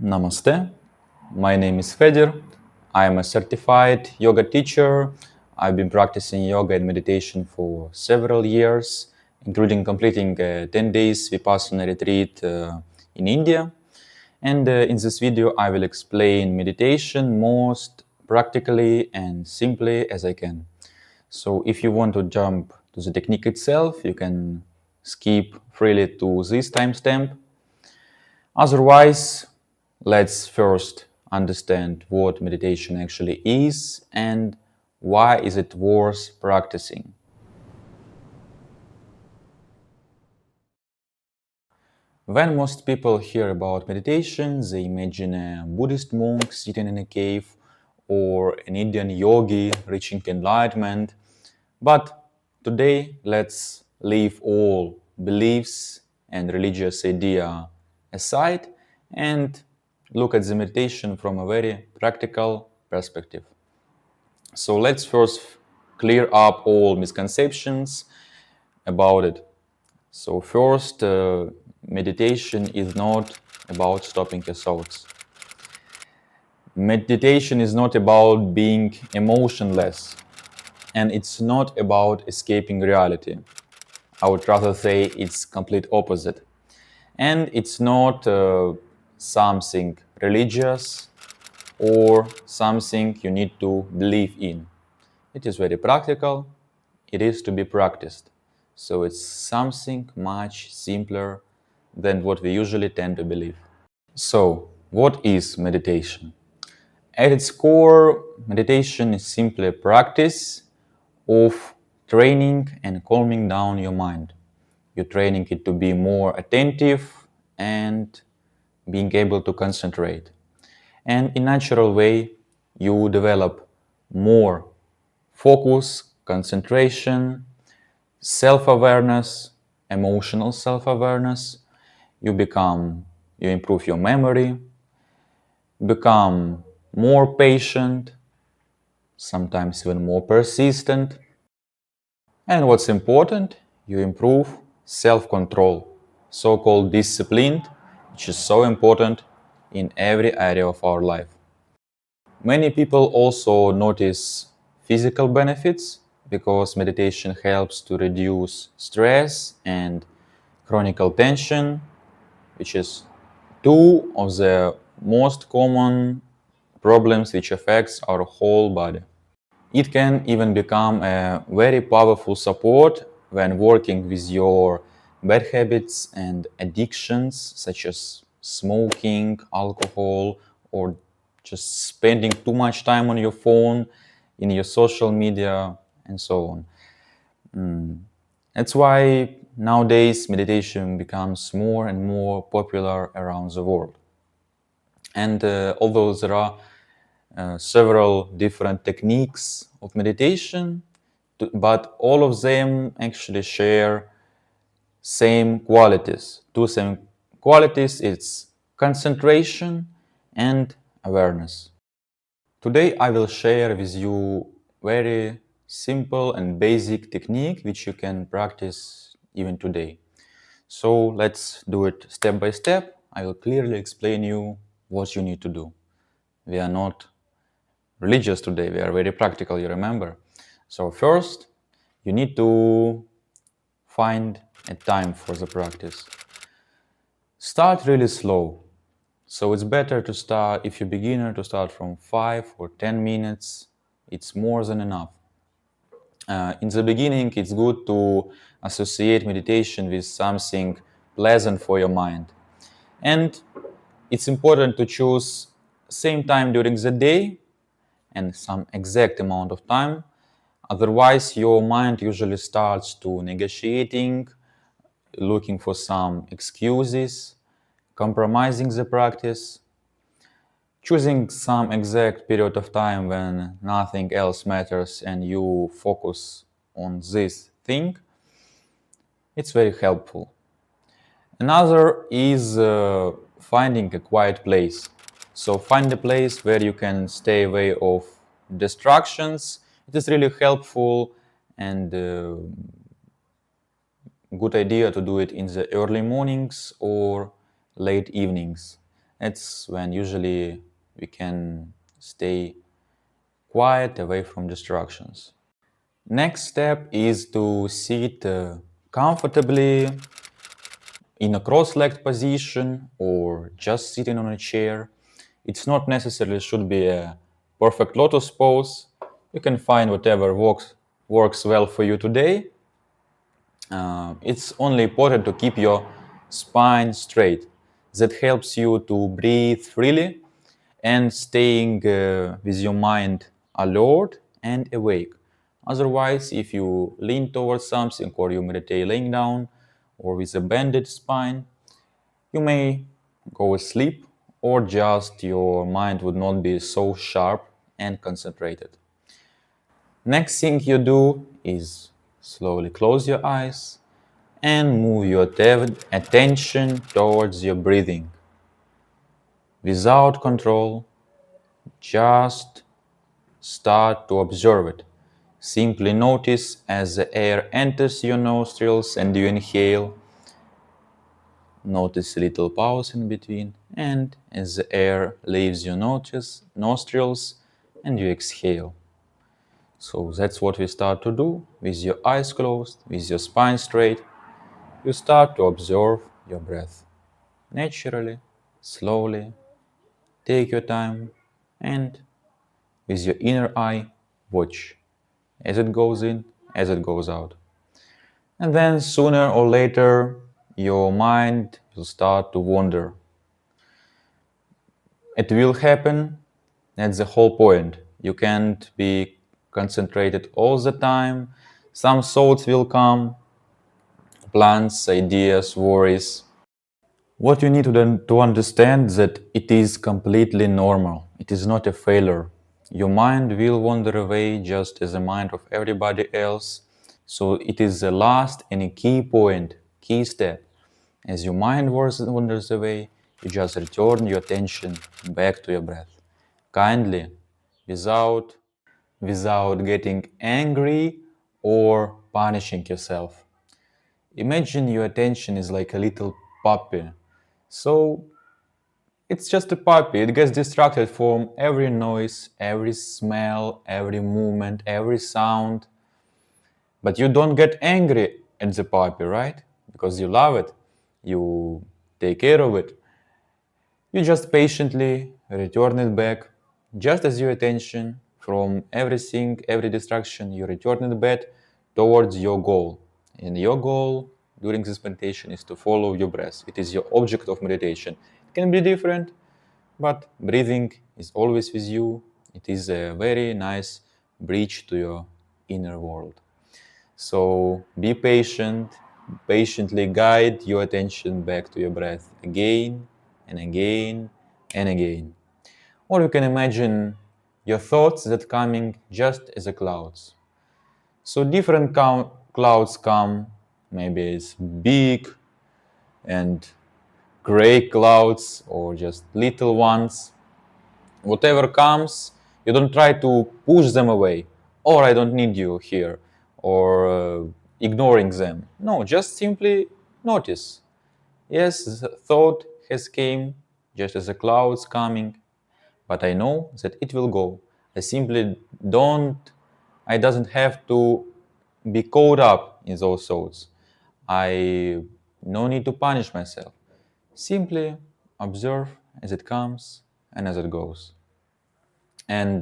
Namaste. My name is Fedor. I am a certified yoga teacher. I've been practicing yoga and meditation for several years, including completing a 10 days Vipassana retreat in India. And in this video, I will explain meditation most practically and simply as I can. So if you want to jump to the technique itself, you can skip freely to this timestamp. Otherwise, let's first understand what meditation actually is and why is it worth practicing. When most people hear about meditation, they imagine a Buddhist monk sitting in a cave or an Indian yogi reaching enlightenment. But today, let's leave all beliefs and religious idea aside and look at the meditation from a very practical perspective. So let's first clear up all misconceptions about it. So first, meditation is not about stopping your thoughts. Meditation is not about being emotionless, and it's not about escaping reality. I would rather say it's complete opposite. And it's not something religious or something you need to believe in. It is very practical. It is to be practiced. So it's something much simpler than what we usually tend to believe. So, what is meditation? At its core, meditation is simply a practice of training and calming down your mind. You're training it to be more attentive and being able to concentrate. And in natural way, you develop more focus, concentration, self-awareness, emotional self-awareness. You improve your memory, become more patient, sometimes even more persistent. And what's important, you improve self-control, so-called discipline, which is so important in every area of our life. Many people also notice physical benefits because meditation helps to reduce stress and chronic tension, which is two of the most common problems which affects our whole body. It can even become a very powerful support when working with your bad habits and addictions such as smoking, alcohol, or just spending too much time on your phone, in your social media, and so on. That's why nowadays meditation becomes more and more popular around the world. And although there are several different techniques of meditation, but all of them actually share same qualities. Two same qualities, it's concentration and awareness. Today I will share with you very simple and basic technique which you can practice even today. So let's do it step by step. I will clearly explain you what you need to do. We are not religious today, we are very practical, you remember. So first, you need to find a time for the practice. Start really slow. So it's better to start, if you're a beginner, to start from 5 or 10 minutes. It's more than enough. In the beginning, it's good to associate meditation with something pleasant for your mind. And it's important to choose same time during the day and some exact amount of time. Otherwise, your mind usually starts to negotiating, looking for some excuses, compromising the practice, choosing some exact period of time when nothing else matters and you focus on this thing. It's very helpful. Another is finding a quiet place. So find a place where you can stay away of distractions. It is really helpful and good idea to do it in the early mornings or late evenings. It's when usually we can stay quiet away from distractions. Next step is to sit comfortably in a cross-legged position or just sitting on a chair. It's not necessarily should be a perfect lotus pose. You can find whatever works well for you today. It's only important to keep your spine straight. That helps you to breathe freely and staying with your mind alert and awake. Otherwise, if you lean towards something or you meditate laying down or with a bended spine, you may go asleep or just your mind would not be so sharp and concentrated. Next thing you do is slowly close your eyes and move your attention towards your breathing. Without control, just start to observe it. Simply notice as the air enters your nostrils and you inhale. Notice a little pause in between, and as the air leaves your nostrils and you exhale. So that's what we start to do with your eyes closed, with your spine straight. You start to observe your breath naturally, slowly. Take your time and with your inner eye, watch as it goes in, as it goes out. And then sooner or later, your mind will start to wander. It will happen. That's the whole point. You can't be concentrated all the time. Some thoughts will come, plans, ideas, worries. What you need to understand that it is completely normal. It is not a failure. Your mind will wander away just as the mind of everybody else. So it is the last and a key point, key step. As your mind wanders away, you just return your attention back to your breath. Kindly, without getting angry or punishing yourself. Imagine your attention is like a little puppy. So it's just a puppy. It gets distracted from every noise, every smell, every movement, every sound. But you don't get angry at the puppy, right? Because you love it. You take care of it. You just patiently return it back, just as your attention from everything, every distraction, you return it back towards your goal. And your goal during this meditation is to follow your breath. It is your object of meditation. It can be different, but breathing is always with you. It is a very nice bridge to your inner world. So be patient, patiently guide your attention back to your breath again and again and again. Or you can imagine your thoughts that coming just as a clouds. So different clouds come, maybe it's big and gray clouds or just little ones. Whatever comes, you don't try to push them away, or I don't need you here, or ignoring them. No, just simply notice. Yes, the thought has came just as the clouds coming, but I know that it will go. I simply don't, I doesn't have to be caught up in those thoughts. I no need to punish myself. Simply observe as it comes and as it goes. And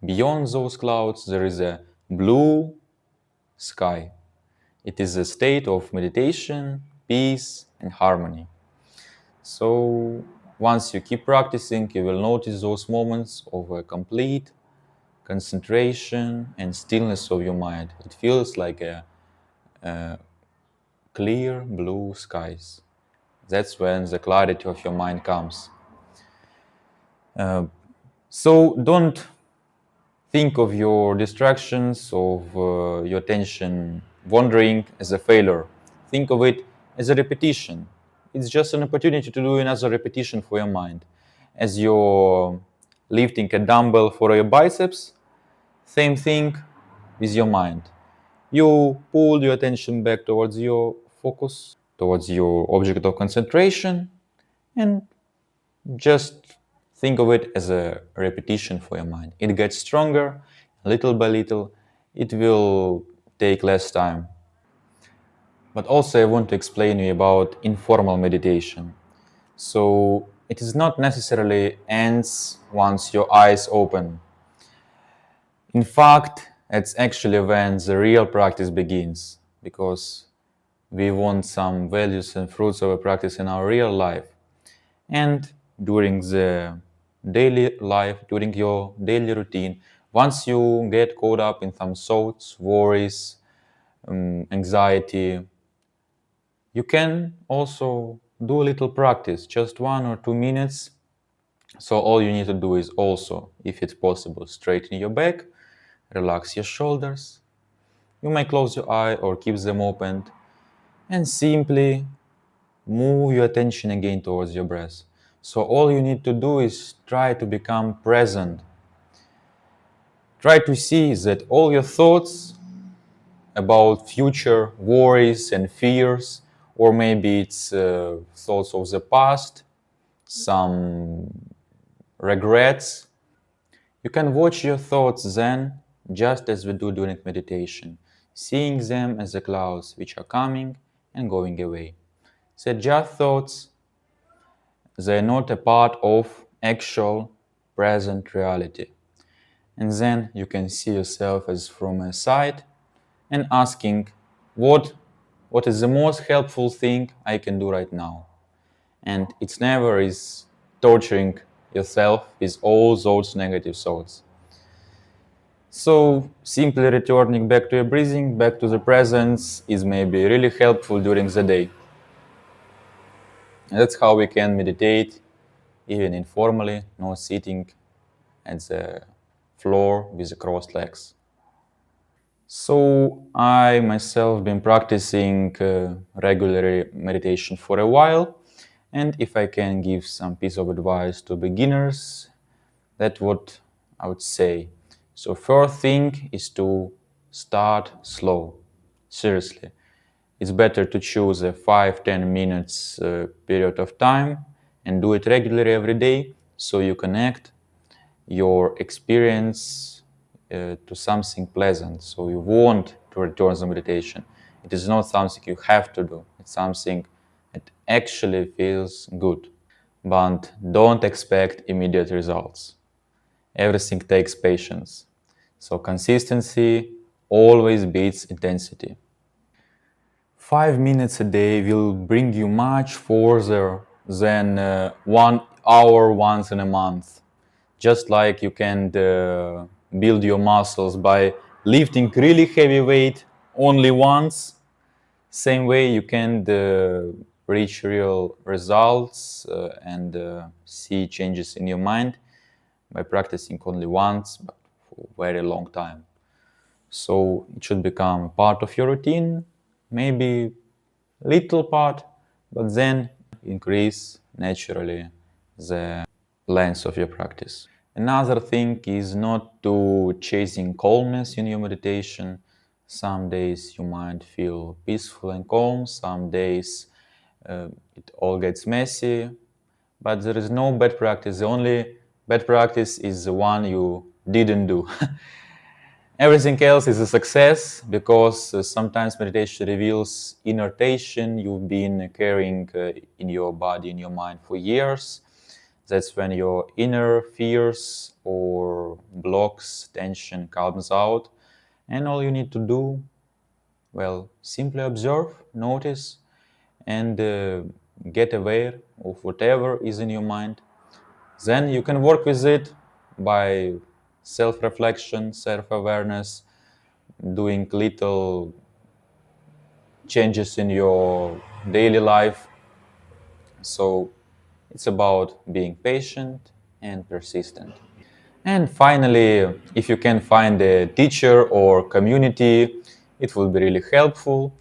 beyond those clouds, there is a blue sky. It is a state of meditation, peace, and harmony. So once you keep practicing, you will notice those moments of a complete concentration and stillness of your mind. It feels like a clear blue skies. That's when the clarity of your mind comes. So don't think of your distractions, of your attention wandering as a failure. Think of it as a repetition. It's just an opportunity to do another repetition for your mind. As you're lifting a dumbbell for your biceps, same thing with your mind. You pull your attention back towards your focus, towards your object of concentration, and Just think of it as a repetition for your mind. It gets stronger little by little. It will take less time. But also I want to explain you about informal meditation. So it is not necessarily ends once your eyes open. In fact, it's actually when the real practice begins, because we want some values and fruits of a practice in our real life. And during the daily life, during your daily routine, once you get caught up in some thoughts, worries, anxiety, you can also do a little practice, just 1 or 2 minutes. So all you need to do is also, if it's possible, straighten your back, relax your shoulders. You may close your eye or keep them open and simply move your attention again towards your breath. So all you need to do is try to become present. Try to see that all your thoughts about future worries and fears, or maybe it's thoughts of the past, some regrets. You can watch your thoughts then, just as we do during meditation, seeing them as the clouds which are coming and going away. They're just thoughts, they're not a part of actual present reality. And then you can see yourself as from a side and asking what is the most helpful thing I can do right now. And it's never is torturing yourself with all those negative thoughts. So simply returning back to your breathing, back to the presence is maybe really helpful during the day. And that's how we can meditate even informally, not sitting at the floor with the crossed legs. So I myself been practicing regular meditation for a while, and if I can give some piece of advice to beginners, that's what I would say. So first thing is to start slow. Seriously, it's better to choose a 5-10 minutes period of time and do it regularly every day, so you connect your experience to something pleasant. So you want to return the meditation. It is not something you have to do. It's something that actually feels good. But don't expect immediate results. Everything takes patience. So consistency always beats intensity. 5 minutes a day will bring you much further than 1 hour once in a month. Just like you can build your muscles by lifting really heavy weight only once, same way you can reach real results and see changes in your mind by practicing only once, but for a very long time. So it should become part of your routine, maybe little part, but then increase naturally the length of your practice. Another thing is not to chasing calmness in your meditation. Some days you might feel peaceful and calm, some days it all gets messy, but there is no bad practice. The only bad practice is the one you didn't do. Everything else is a success, because sometimes meditation reveals inner tension you've been carrying in your body, in your mind for years. That's when your inner fears or blocks, tension comes out. And all you need to do, well, simply observe, notice, and get aware of whatever is in your mind. Then you can work with it by self-reflection, self-awareness, doing little changes in your daily life. So it's about being patient and persistent. And finally, if you can find a teacher or community, it will be really helpful.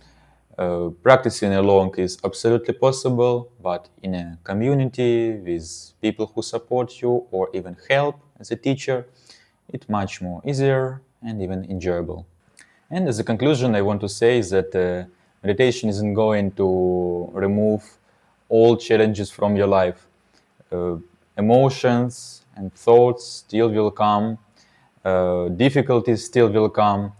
Practicing alone is absolutely possible, but in a community with people who support you or even help as a teacher, it's much more easier and even enjoyable. And as a conclusion, I want to say is that meditation isn't going to remove all challenges from your life. emotions and thoughts still will come, difficulties still will come.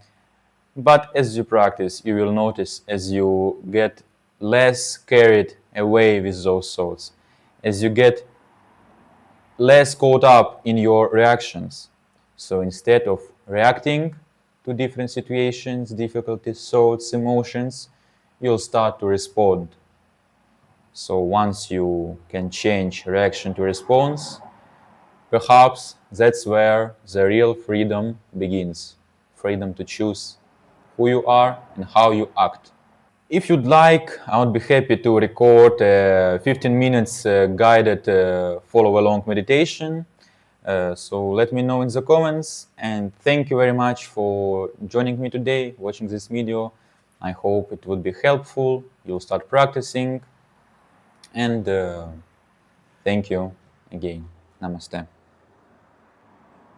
But as you practice, you will notice as you get less carried away with those thoughts, as you get less caught up in your reactions. So instead of reacting to different situations, difficulties, thoughts, emotions, you'll start to respond. So once you can change reaction to response, perhaps that's where the real freedom begins. Freedom to choose who you are and how you act. If you'd like, I would be happy to record a 15 minutes guided follow along meditation. So let me know in the comments, and thank you very much for joining me today, watching this video. I hope it would be helpful. You'll start practicing, and thank you again. Namaste.